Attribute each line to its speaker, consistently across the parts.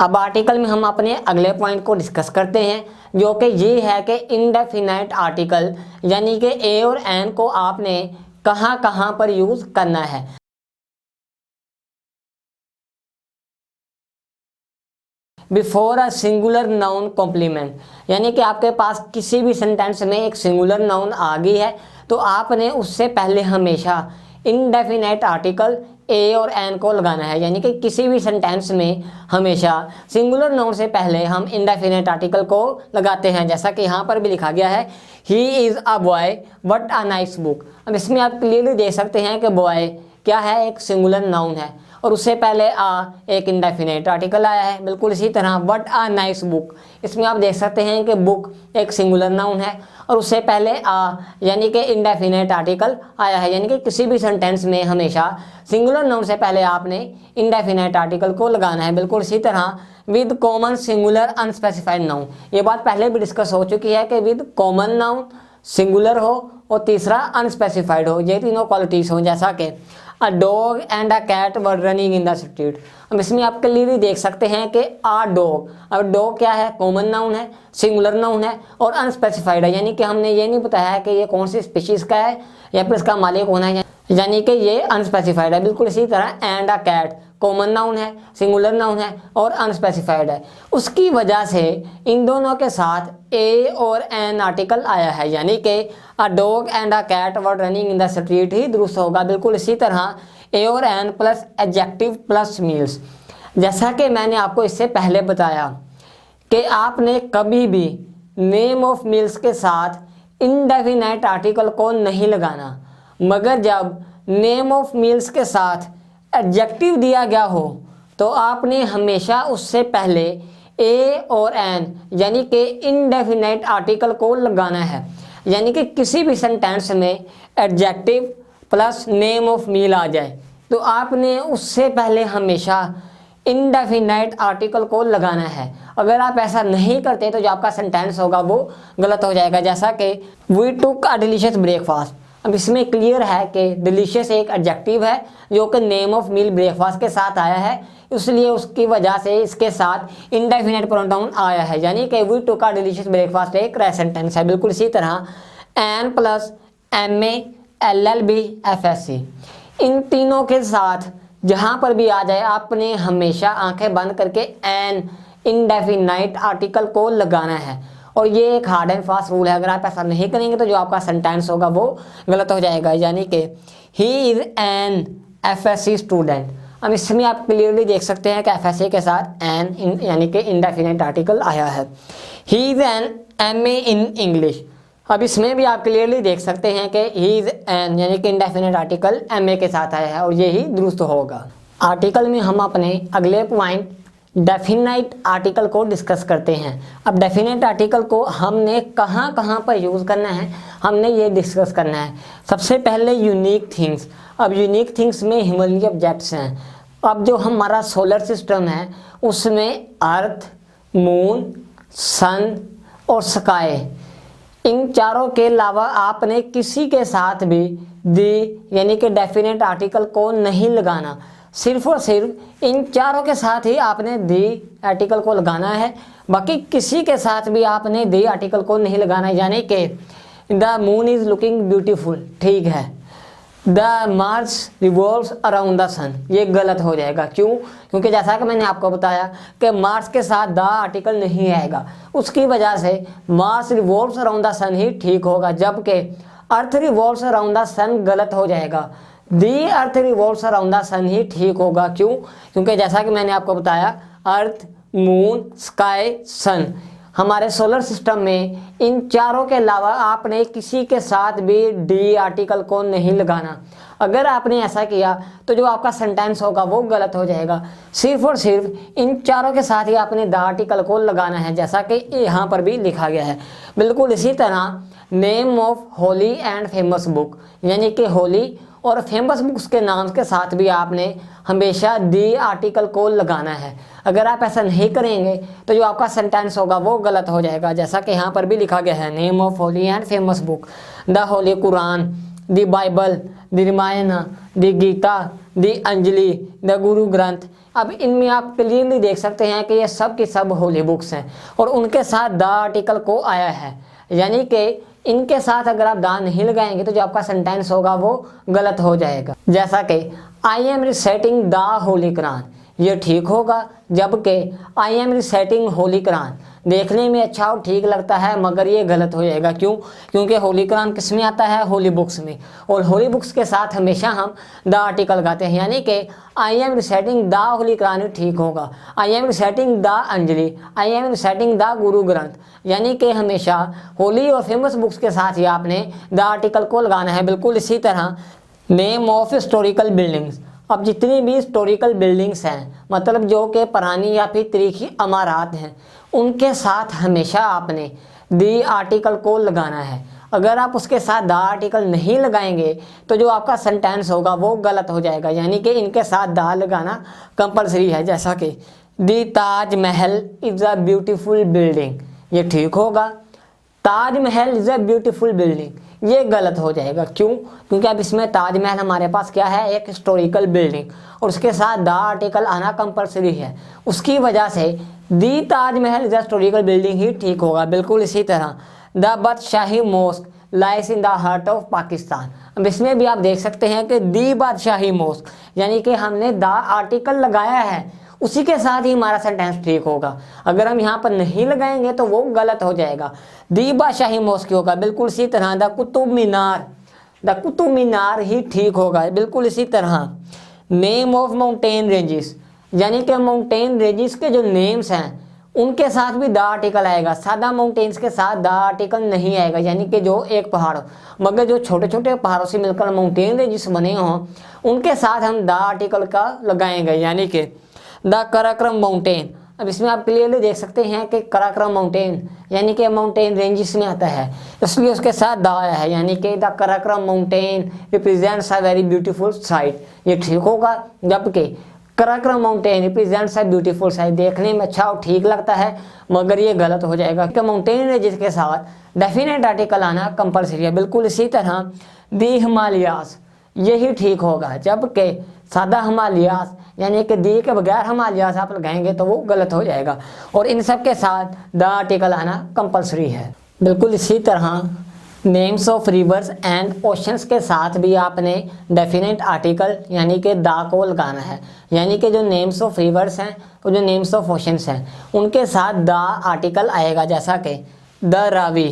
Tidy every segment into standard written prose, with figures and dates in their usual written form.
Speaker 1: अब आर्टिकल में हम अपने अगले पॉइंट को डिस्कस करते हैं, जो कि ये है कि इनडेफिनाइट आर्टिकल यानी कि ए और एन को आपने कहाँ कहाँ पर यूज़ करना है। Before a singular noun complement, यानी कि आपके पास किसी भी सेंटेंस में एक सिंगुलर नाउन आ गई है तो आपने उससे पहले हमेशा इनडेफिनाइट आर्टिकल ए और एन को लगाना है। यानी कि किसी भी सेंटेंस में हमेशा सिंगुलर नाउन से पहले हम इनडेफिनाइट आर्टिकल को लगाते हैं, जैसा कि यहाँ पर भी लिखा गया है, he is a boy but a nice book. अब इसमें आप क्लियरली देख सकते हैं कि बॉय क्या है, एक सिंगुलर नाउन है और उससे पहले आ एक इंडेफिनाइट आर्टिकल आया है। बिल्कुल इसी तरह बट आ नाइस बुक, इसमें आप देख सकते हैं कि बुक एक सिंगुलर नाउन है और उससे पहले आ यानी कि इंडेफिनाइट आर्टिकल आया है। यानी कि किसी भी सेंटेंस में हमेशा सिंगुलर नाउन से पहले आपने इंडेफिनाइट आर्टिकल को लगाना है। बिल्कुल इसी तरह with common singular unspecified noun, ये बात पहले भी डिस्कस हो चुकी है कि विद कॉमन नाउन सिंगुलर हो और तीसरा अनस्पेसिफाइड हो, ये तीनों क्वालिटीज़ हों। जैसा कि a dog and a cat were running in the street. अब इसमें आप क्लियरली देख सकते हैं कि आ डॉग, अब डॉग क्या है, कॉमन नाउन है, सिंगुलर नाउन है और अनस्पेसिफाइड है। यानी कि हमने ये नहीं बताया कि ये कौन सी स्पीशीज़ का है या फिर इसका मालिक कौन है, यानी कि ये अनस्पेसिफाइड है। बिल्कुल इसी तरह and a cat common noun है, सिंगुलर नाउन है और अनस्पेसिफाइड है। उसकी वजह से इन दोनों के साथ ए और एन आर्टिकल आया है, यानी कि a dog and a cat were running in the street ही दुरुस्त होगा। बिल्कुल इसी तरह ए और an plus adjective plus meals, जैसा कि मैंने आपको इससे पहले बताया कि आपने कभी भी नेम ऑफ मील्स के साथ इनडेफिनाइट आर्टिकल को नहीं लगाना, मगर जब नेम ऑफ मील्स के साथ एडजेक्टिव दिया गया हो तो आपने हमेशा उससे पहले ए और एन यानी कि इनडेफिनाइट आर्टिकल को लगाना है। यानी कि किसी भी सेंटेंस में adjective plus name of meal आ जाए तो आपने उससे पहले हमेशा इनडेफिनाइट आर्टिकल को लगाना है। अगर आप ऐसा नहीं करते तो जो आपका सेंटेंस होगा वो गलत हो जाएगा। जैसा कि we took a delicious breakfast, अब इसमें क्लियर है कि डिलीशियस एक एडजेक्टिव है जो कि नेम ऑफ मील ब्रेकफास्ट के साथ आया है, इसलिए उसकी वजह से इसके साथ इंडेफिनाइट प्रोनाउन आया है। यानी कि we took a delicious breakfast एक प्रेजेंट टेंस है। बिल्कुल इसी तरह an plus M A L L B F S C, इन तीनों के साथ जहाँ पर भी आ जाए आपने हमेशा आंखें बंद करके एन इनडेफिनाइट आर्टिकल को लगाना है। और ये एक हार्ड एंड फास्ट रूल है, अगर आप ऐसा नहीं करेंगे तो जो आपका सेंटेंस होगा वो गलत हो जाएगा। यानी कि he is an FSc student, अब इसमें आप क्लियरली देख सकते हैं कि एफएससी के साथ एन यानी कि इंडेफिनाइट आर्टिकल आया है। He is an MA in English, अब इसमें भी आप क्लियरली देख सकते हैं कि ही इज़ एन यानी कि इंडेफिनाइट आर्टिकल एमए के साथ आया है और यही दुरुस्त होगा। आर्टिकल में हम अपने अगले पॉइंट डेफिनाइट आर्टिकल को डिस्कस करते हैं। अब डेफिनाइट आर्टिकल को हमने कहाँ कहाँ पर यूज़ करना है, हमने ये डिस्कस करना है। सबसे पहले यूनिक थिंग्स, अब यूनिक थिंग्स में ह्यूमनली ऑब्जेक्ट्स हैं। अब जो हमारा सोलर सिस्टम है उसमें अर्थ, मून, सन और स्काई, इन चारों के अलावा आपने किसी के साथ भी दी यानी कि डेफिनेट आर्टिकल को नहीं लगाना। सिर्फ और सिर्फ इन चारों के साथ ही आपने दी आर्टिकल को लगाना है, बाकी किसी के साथ भी आपने दी आर्टिकल को नहीं लगाना है। यानी कि the moon is looking beautiful, ठीक है, the Mars revolves around the sun, ये गलत हो जाएगा। क्यों? क्योंकि जैसा कि मैंने आपको बताया कि मार्स के साथ द आर्टिकल नहीं आएगा, उसकी वजह से मार्स रिवॉल्व्स अराउंड द सन ही ठीक होगा, जबकि अर्थ रिवॉल्व्स अराउंड द सन गलत हो जाएगा। दी अर्थ रिवॉल्व्स अराउंड द सन ही ठीक होगा। क्यों? क्योंकि जैसा कि मैंने आपको बताया अर्थ, मून, स्काई, सन, हमारे सोलर सिस्टम में इन चारों के अलावा आपने किसी के साथ भी डी आर्टिकल को नहीं लगाना। अगर आपने ऐसा किया तो जो आपका सेंटेंस होगा वो गलत हो जाएगा। सिर्फ और सिर्फ इन चारों के साथ ही आपने द आर्टिकल को लगाना है, जैसा कि यहाँ पर भी लिखा गया है। बिल्कुल इसी तरह name of holy and famous book, यानी कि होली और फेमस बुक्स के नाम के साथ भी आपने हमेशा दी आर्टिकल को लगाना है। अगर आप ऐसा नहीं करेंगे तो जो आपका सेंटेंस होगा वो गलत हो जाएगा, जैसा कि यहाँ पर भी लिखा गया है name of holy and famous book, the holy Quran, the Bible, the Ramayana, the Gita, the Injil, the Guru Granth, अब इनमें आप क्लियरली देख सकते हैं कि ये सब की सब होली बुक्स हैं और उनके साथ द आर्टिकल को आया है, यानी कि इनके साथ अगर आप द नहीं लगाएंगे तो जो आपका सेंटेंस होगा वो गलत हो जाएगा। जैसा कि I am reciting the holy Quran, ये ठीक होगा, जबकि I am reciting Holi Quran देखने में अच्छा और ठीक लगता है मगर ये गलत हो जाएगा। क्यों? क्योंकि होली कुरान किस में आता है? होली बुक्स में, और होली बुक्स के साथ हमेशा हम द आर्टिकल लगाते हैं, यानी कि I am reciting the holy Quran ठीक होगा। I am reciting the Anjali, I am reciting the Guru ग्रंथ, यानी कि हमेशा होली और फेमस बुक्स के साथ ही आपने द आर्टिकल को लगाना है। बिल्कुल इसी तरह नेम ऑफ हिस्टोरिकल बिल्डिंग्स, अब जितनी भी हिस्टोरिकल बिल्डिंग्स हैं, मतलब जो कि पुरानी या फिर तारीखी इमारत हैं, उनके साथ हमेशा आपने दी आर्टिकल को लगाना है। अगर आप उसके साथ द आर्टिकल नहीं लगाएंगे तो जो आपका सेंटेंस होगा वो गलत हो जाएगा, यानी कि इनके साथ द लगाना कंपलसरी है। जैसा कि दी Taj Mahal is a beautiful building, ये ठीक होगा। Taj Mahal is a beautiful building, ये गलत हो जाएगा। क्यों? क्योंकि अब इसमें ताजमहल हमारे पास क्या है? एक हिस्टोरिकल बिल्डिंग, और उसके साथ द आर्टिकल आना कंपलसरी है। उसकी वजह से the Taj Mahal is historical building ही ठीक होगा। बिल्कुल इसी तरह the Badshahi mosque lies in the heart of Pakistan, अब इसमें भी आप देख सकते हैं कि दी बादशाही मॉस्क, यानी कि हमने द आर्टिकल लगाया है, उसी के साथ ही हमारा सेंटेंस ठीक होगा। अगर हम यहाँ पर नहीं लगाएंगे तो वो गलत हो जाएगा। दी बादशाही मॉस्क होगा। बिल्कुल इसी तरह द कुतुब मीनार, द कुतुब मीनार ही ठीक होगा। बिल्कुल इसी तरह नेम ऑफ माउंटेन रेंजेस, यानी कि माउंटेन रेंजेस के जो नेम्स हैं उनके साथ भी द आर्टिकल आएगा। सादा माउंटेन्स के साथ द आर्टिकल नहीं आएगा, यानी कि जो एक पहाड़, मगर जो छोटे छोटे पहाड़ों से मिलकर माउंटेन रेंजेस बने हों उनके साथ हम द आर्टिकल का लगाएंगे, यानी कि द कराक्रम माउंटेन। अब इसमें आप क्लियरली देख सकते हैं कि कराक्रम माउंटेन यानी कि माउंटेन रेंजेस में आता है, इसलिए उसके साथ द आया है, यानी कि the Karakoram mountain represents a very beautiful sight, ये ठीक होगा। जबकि Karakoram mountain represents a beautiful sight देखने में अच्छा और ठीक लगता है, मगर ये गलत हो जाएगा कि माउंटेन रेंजेस के साथ डेफिनेट आर्टिकल आना कंपलसरी है। बिल्कुल इसी तरह दी हिमालयास, यही ठीक होगा। जबकि सादा हिमालयास यानी कि दी के बगैर हिमालयास आप लगाएंगे तो वो गलत हो जाएगा, और इन सब के साथ द आर्टिकल आना कंपलसरी है। बिल्कुल इसी तरह names of reverse and oceans के साथ भी आपने डेफिनेट आर्टिकल यानी कि द को लगाना है, यानी कि जो नेम्स ऑफ रिवर्स हैं और जो नेम्स ऑफ ओशंस हैं उनके साथ द आर्टिकल आएगा। जैसा कि the Ravi,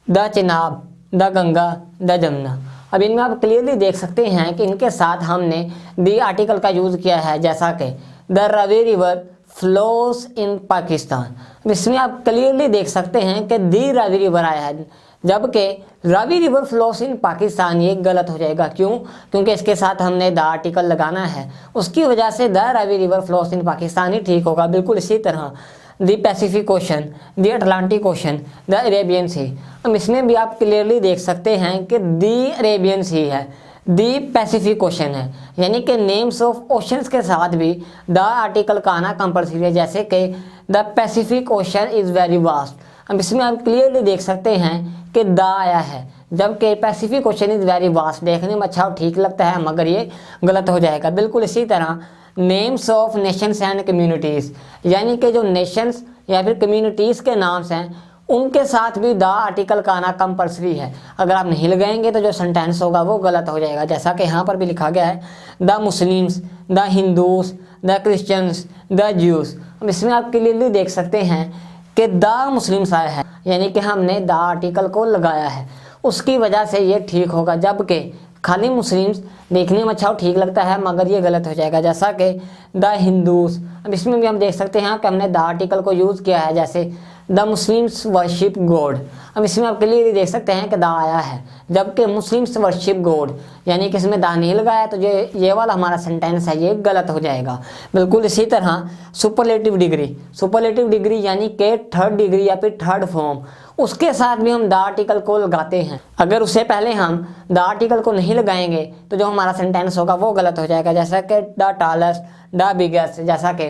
Speaker 1: the Chenab, the Ganga, the Jamuna. अब इनमें आप क्लियरली देख सकते हैं कि इनके साथ हमने दी आर्टिकल का यूज़ किया है। जैसा कि the Ravi river flows in Pakistan, इसमें आप क्लियरली देख सकते हैं कि दी रावी रिवर आया है, जबकि Ravi river flows in Pakistan ये गलत हो जाएगा। क्यों? क्योंकि इसके साथ हमने द आर्टिकल लगाना है, उसकी वजह से the Ravi river flows in Pakistan ही ठीक होगा। बिल्कुल इसी तरह the Pacific Ocean, the Atlantic Ocean, the Arabian Sea. अब इसमें भी आप क्लियरली देख सकते हैं कि दी अरेबियन सी है, दी पैसिफिक ओशन है, यानी कि नेम्स ऑफ ओशंस के साथ भी द आर्टिकल का आना कंपलसरी है। जैसे कि the Pacific ocean is very vast, अब इसमें आप क्लियरली देख सकते हैं कि द आया है, जबकि Pacific ocean is very vast देखने में अच्छा और ठीक लगता है, मगर ये गलत हो जाएगा। बिल्कुल इसी तरह names of Nations and communities, यानी कि जो नेशंस या फिर कम्युनिटीज़ के नाम्स हैं उनके साथ भी द आर्टिकल का आना कंपलसरी है। अगर आप नहीं लगाएंगे तो जो सेंटेंस होगा वो गलत हो जाएगा। जैसा कि यहाँ पर भी लिखा गया है the Muslims, the Hindus, the Christians, the juice. अब इसमें आप क्लियरली देख सकते हैं कि द मुस्लिम्स आया है, यानी कि हमने द आर्टिकल को लगाया है, उसकी वजह से ये ठीक होगा। जबकि खाली मुस्लिम्स देखने में अच्छा और ठीक लगता है, मगर ये गलत हो जाएगा। जैसा कि द हिंदूस, अब इसमें भी हम देख सकते हैं कि हमने द आर्टिकल को यूज़ किया है। जैसे द मुस्लिम्स वर्शिप गॉड, अब इसमें आप क्लियरली देख सकते हैं कि द आया है, जबकि मुस्लिम्स वर्शिप गॉड यानी कि इसमें द नहीं लगाया, तो ये वाला हमारा सेंटेंस है ये गलत हो जाएगा। बिल्कुल इसी तरह सुपरलेटिव डिग्री, सुपरलेटिव डिग्री यानी कि थर्ड डिग्री या फिर थर्ड फॉर्म, उसके साथ भी हम द आर्टिकल को लगाते हैं। अगर उससे पहले हम द आर्टिकल को नहीं लगाएंगे तो जो हमारा सेंटेंस होगा वो गलत हो जाएगा। जैसा कि द टालेस्ट, द बिगेस्ट, जैसा कि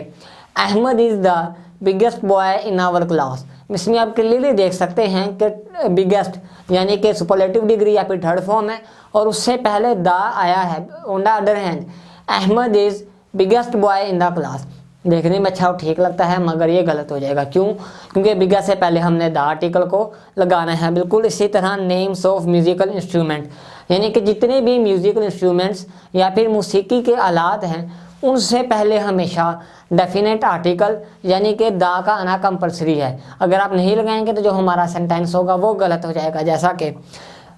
Speaker 1: Ahmad is the biggest boy in our class, इसमें आप क्लियरली देख सकते हैं कि बिगेस्ट यानी कि सुपरलेटिव डिग्री या फिर थर्ड फॉर्म है, और उससे पहले द आया है। On the other hand Ahmad is biggest boy in the class. देखने में अच्छा और ठीक लगता है, मगर ये गलत हो जाएगा। क्यों? क्योंकि बिगेस्ट से पहले हमने द आर्टिकल को लगाना है। बिल्कुल इसी तरह नेम्स ऑफ म्यूजिकल इंस्ट्रूमेंट, यानी कि जितने भी म्यूजिकल इंस्ट्रूमेंट्स या फिर मौसीकी के आलात हैं, उनसे पहले हमेशा डेफिनेट आर्टिकल यानी कि द का आना कंपलसरी है। अगर आप नहीं लगाएंगे तो जो हमारा सेंटेंस होगा वो गलत हो जाएगा। जैसा कि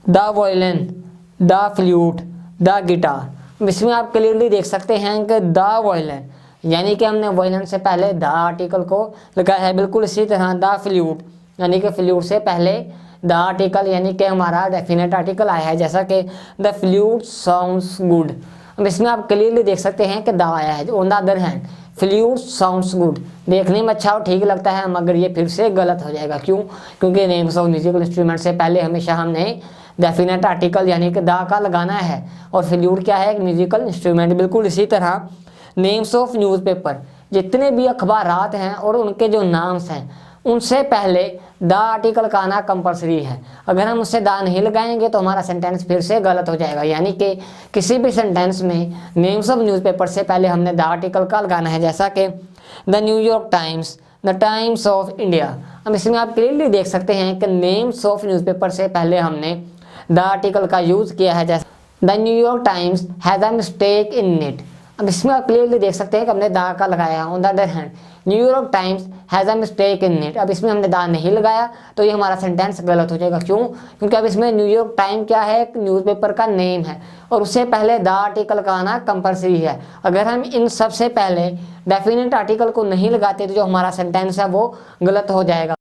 Speaker 1: the violin, the flute, the guitar. इसमें आप क्लियरली देख सकते हैं कि द वायलिन, यानी कि हमने वायलिन से पहले द आर्टिकल को लगाया है। बिल्कुल इसी तरह द फ्लूट, यानी कि फ्लूट से पहले द आर्टिकल यानी कि हमारा डेफिनेट आर्टिकल आया है। जैसा कि द फ्लूट साउंड्स गुड। अब इसमें आप क्लियरली देख सकते हैं कि द आया है। On the other hand flute sounds good देखने में अच्छा और ठीक लगता है, मगर ये फिर से गलत हो जाएगा। क्यों? क्योंकि नेम्स ऑफ म्यूजिकल इंस्ट्रूमेंट से पहले हमेशा हमने डेफिनेट आर्टिकल यानी कि द का लगाना है। और फ्लूट क्या है? एक म्यूजिकल इंस्ट्रूमेंट। बिल्कुल इसी तरह नेम्स ऑफ न्यूज़पेपर, जितने भी अखबारात हैं और उनके जो नाम्स हैं, उनसे पहले द आर्टिकल का आना कंपलसरी है। अगर हम उससे द नहीं लगाएंगे तो हमारा सेंटेंस फिर से गलत हो जाएगा। यानी कि किसी भी सेंटेंस में नेम्स ऑफ न्यूज़पेपर से पहले हमने द आर्टिकल का लगाना है। जैसा कि the New York times, the times of India. अब इसमें आप क्लियरली देख सकते हैं कि नेम्स ऑफ न्यूज़पेपर से पहले हमने द आर्टिकल का यूज़ किया है। जैसे the New York times has a mistake in it. अब इसमें आप क्लियरली देख सकते हैं कि हमने द का लगाया। On the other hand New York times has a mistake in it. अब इसमें हमने द नहीं लगाया तो ये हमारा सेंटेंस गलत हो जाएगा। क्यों? क्योंकि अब इसमें न्यूयॉर्क टाइम क्या है? एक न्यूज़पेपर का नेम है और उससे पहले द आर्टिकल का आना कंपलसरी है। अगर हम इन सबसे पहले डेफिनेट आर्टिकल को नहीं लगाते तो जो हमारा सेंटेंस है वो गलत हो जाएगा।